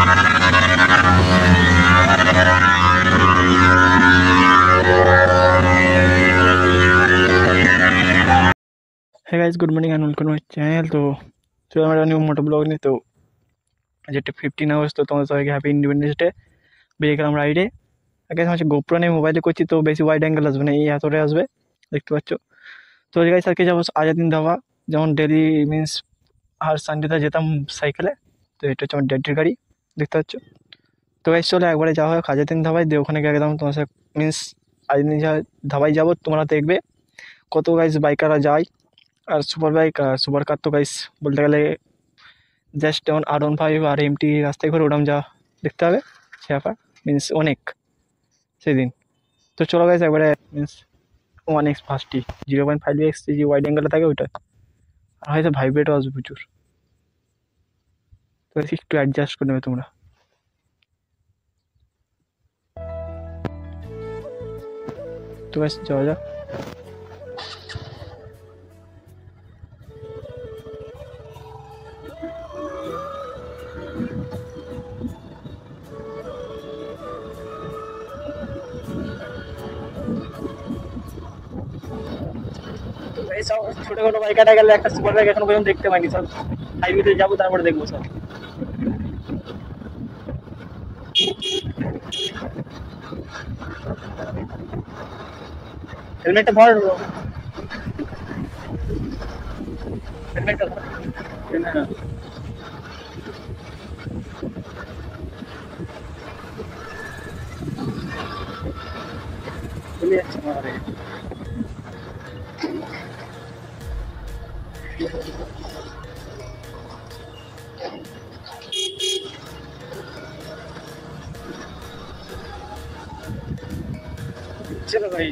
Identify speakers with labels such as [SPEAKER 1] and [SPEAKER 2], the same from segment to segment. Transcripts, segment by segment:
[SPEAKER 1] Hey guys, good morning and welcome to my channel. तो चलो हमारा न्यू मोटो blog नहीं तो যেটা 15 আগস্ট তো তোমাদের সবাইকে হ্যাপি ইন্ডিপেন্ডেন্স ডে। বেরিয়ে গেলাম রাইডে। আগে হচ্ছে গোপ্রো নিয়ে মোবাইলে করছি তো বেশি ওয়াইড অ্যাঙ্গেল আসবে না, এই হাতরে আসবে, দেখতে পাচ্ছ। তো গাইস আজকে যাবো আজাদিন ধাবা, যেমন ডেলি মিন্স আর সানডেতে যেতাম সাইকেলে, তো এটা হচ্ছে আমার ড্যাডির গাড়ি, দেখতে পাচ্ছ। তো গাইস চলো একবারে যাওয়া হয় আজাদিন ধাবায়, দিয়ে ওখানে গিয়ে একদম তোমার সাথে মিন্স আজাদিন ধাবায় যাবো, তোমরা দেখবে কত গাইস বাইকাররা যায়। আর সুপার বাইক আর সুপার কার তো গাইস বলতে গেলে জাস্ট যেমন R15 আর MT রাস্তায় করে ওরম যা দেখতে হবে সে ব্যাপার মিন্স অনেক সেদিন। তো চলো গাইস একবারে মিন্স 1x ফাস্টই 0.5x যে ওয়াইড অ্যাঙ্গেলটা থাকে ওইটা, আর হয়তো ভাইব্রেটও আসবে প্রচুর, তো একটু অ্যাডজাস্ট করে নেবে তোমরা। তো গাইস যাওয়া যাক। সব ছোটখাটো বাইক কাটা গেলে একটা সুপার বাইক এখনো পর্যন্ত দেখতে পাইনি, সব হাইওয়েতে যাবো তারপরে দেখবো সব। হেলমেটটা ধর, হেলমেটটা ধর। চলে যাচ্ছে আমার चलो भाई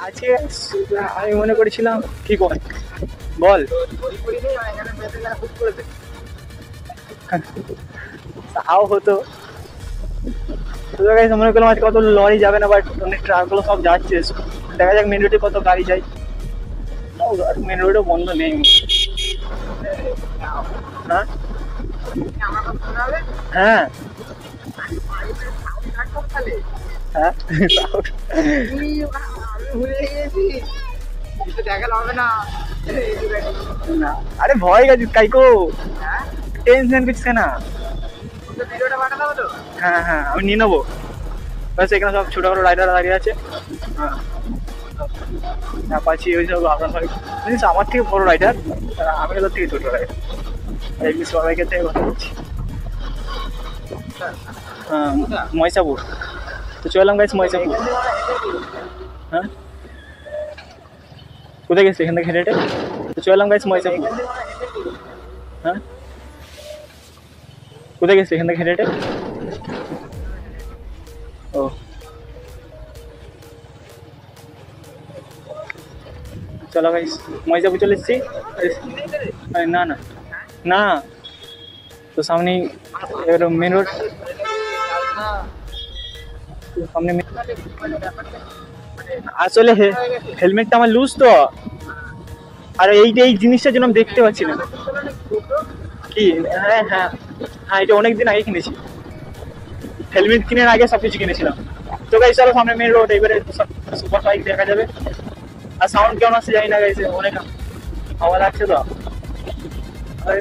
[SPEAKER 1] আজকে আমি মনে করেছিলাম কি বল বল তাও হতো, মনে করলাম আজকে কত লরি যাবে না, বাট অনেক ট্রাকগুলো সব যাচ্ছে, দেখা যাক মেন রোডে কত গাড়ি যায়। মেন রোডও বন্ধ নেই। হ্যাঁ হ্যাঁ আরে ভয় গেছিস কাইকো, টেনশন করছিস না। হ্যাঁ হ্যাঁ আমি নিয়ে নেবো, ব্যাস এখানে সব ছোটখাটো রাইডার দাঁড়িয়ে আছে। হ্যাঁ পাচ্ছি ওই সব জিনিস আমার থেকে বড় রাইডার, আমি ওদের থেকে ছোট রাইডার, এমনি সবাইকে থেকে কথা বলছি। হ্যাঁ ময়সাপুর, তো চললাম গাইস ময়সাপুর। হ্যাঁ কোথায় গেছি এখান থেকে হেঁটে হেঁটে, তো চললাম গাইস ময়সাপুর। হ্যাঁ কোথায় গেছি এখান থেকে হেঁটে হেঁটে, ও চলো গাইস ময়সাপুর চলে এসেছি। না না না তো সামনেই মেন রোড, সামনে আসলে হেলমেটটা আমার লুজ তো, আর এই জিনিসটার জন্য আমি দেখতে পাচ্ছি না কি। হ্যাঁ হ্যাঁ হ্যাঁ এটা অনেকদিন আগে কিনেছি, হেলমেট কিনার আগে সব কিছু কিনেছিলাম। তো গাইস চলো সামনে মেন রোড, এবারে সুপার বাইক দেখা যাবে। আর সাউন্ড কেমন আসছে জানি না গাইস, অনেক হাওয়া লাগছে তো,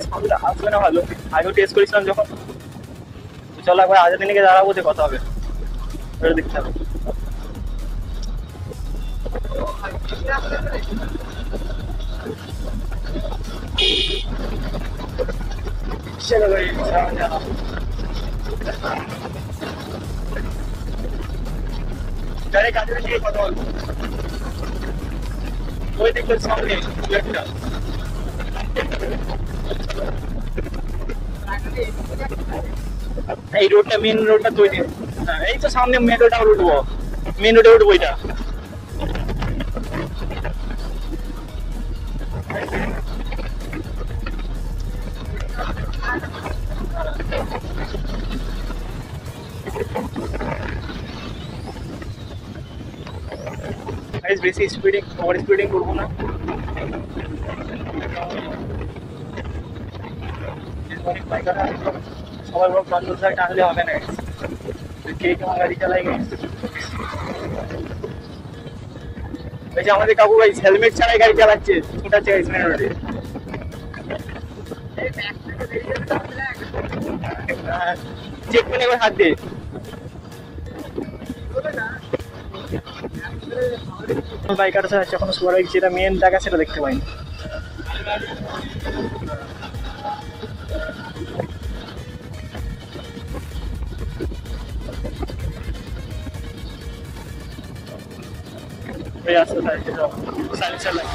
[SPEAKER 1] সাউন্ডটা আসবে না ভালো, আগেও টেস্ট করেছিলাম যখন। চলো একবার আজাদিন গিয়ে দাঁড়াবো, যে কথা হবে দেখতে হবে। चलो भाई डायरेक्ट आगे দিয়ে কথা বলবো, ওই দেখতে সামনে লেফটটা। এই রোডটা মেন রোডটা তৈরি, হ্যাঁ এই তো সামনে মেন রোডটা উঠবো, মেন রোডে উঠবো এটা। বেশি স্পিডিং ওভার স্পিডিং করবো না। সবার বড় কন্ট্রোল সাইড টানলে হবে না, কে কেমন গাড়ি চালাই গেছে। আমাদের কাকু ভাই হেলমেট ছাড়াই গাড়ি চালাচ্ছে, ছোটাচ্ছে গাইস মেন রোডে। চেক করে এবার হাত দিয়ে বাইকার আছে এখনো সুপার বাইক, যেটা মেন জায়গা সেটা দেখতে পাইনি। আসতে সাইলেন্সার লাইট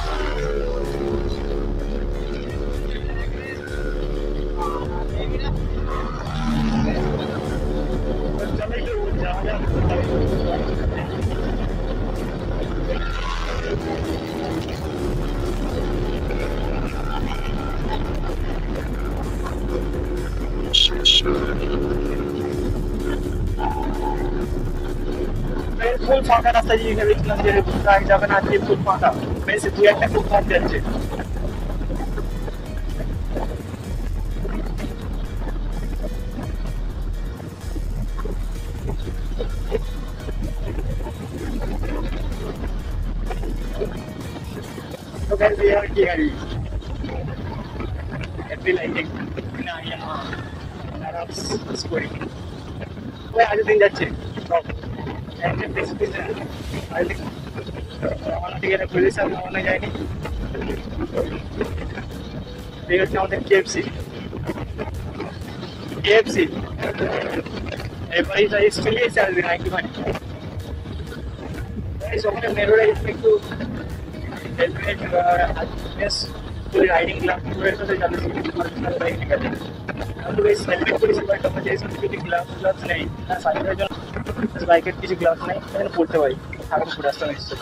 [SPEAKER 1] ফুল ফাঁকা রাস্তা দিয়ে ভেবেছিলাম যে গাড়ি যাবে না, আজকে ফুল ফাঁকা, বেশি দু একটা খুব কম যাচ্ছে। तो गाइस ये है की गाड़ी एफबी लाइटिंग ना यामा आराम स्कोरी ওই আজ দিন যাচ্ছে সব একটা টেক্সট আই থিং আমার টিকেট পুলিশ আর মনে যায়নি। এই হচ্ছে আমাদের কেএফসি এবারে যাই স্টিলে চাল দিন আইকি মানে এই সবকে মেরোরে একটু हेलमेट बेस पूरी राइडिंग ग्लव्स पूरे से ज्यादा सीरियस बाइक निकलती है। हम तो इस हेलमेट पूरी से बाइक में जैसे कि ग्लव्स नहीं ना साइड में जो इस बाइक के किसी ग्लव्स नहीं मैंने पड़ते भाई आगे पूरा रास्ता में इससे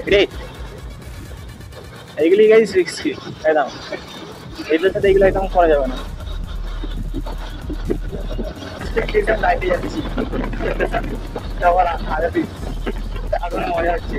[SPEAKER 1] ग्रेट এগুলি গাইস রিস্কি একদম, এগুলোর সাথে এগুলো একদম করা যাবে না। লাইটে যাচ্ছি আবার আগে আগুন মজা হচ্ছে।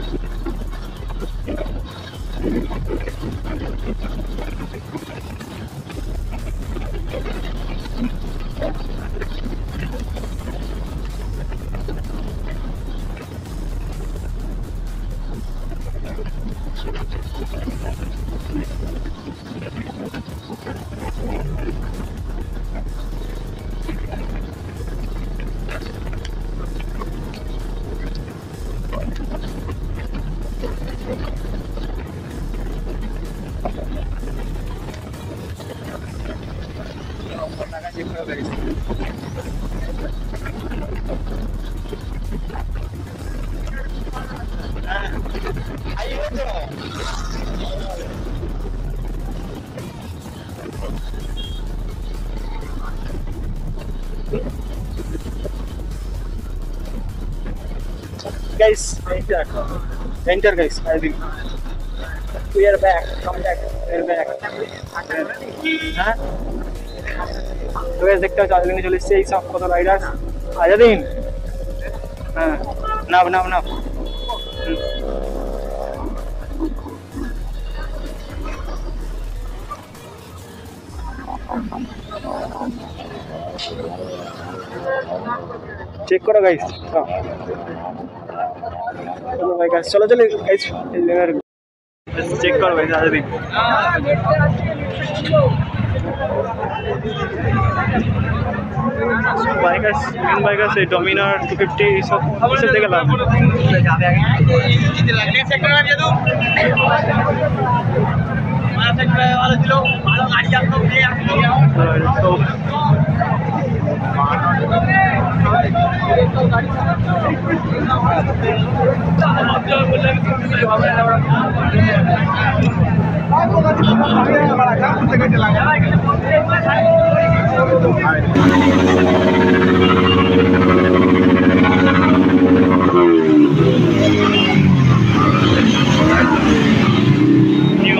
[SPEAKER 1] Guys, enter guys, I think we are back, come back, we are back. हाँ तो guys देखते हो चार्जिंग चले से एक साफ कतो राइडर्स आजा दिन हाँ नाव नाव नाव चेक करो गाइस। चलो भाई गाइस चलो चलो गाइस चेक करो भाई ज़्यादा दिन बाइकर्स मेन बाइकर्स है डोमिनार 250 सब इसे देख ला लगने सेक्टर में ये तो हमारा सेक्टर वाला जिलो मालो गाड़ी आपको दे तो New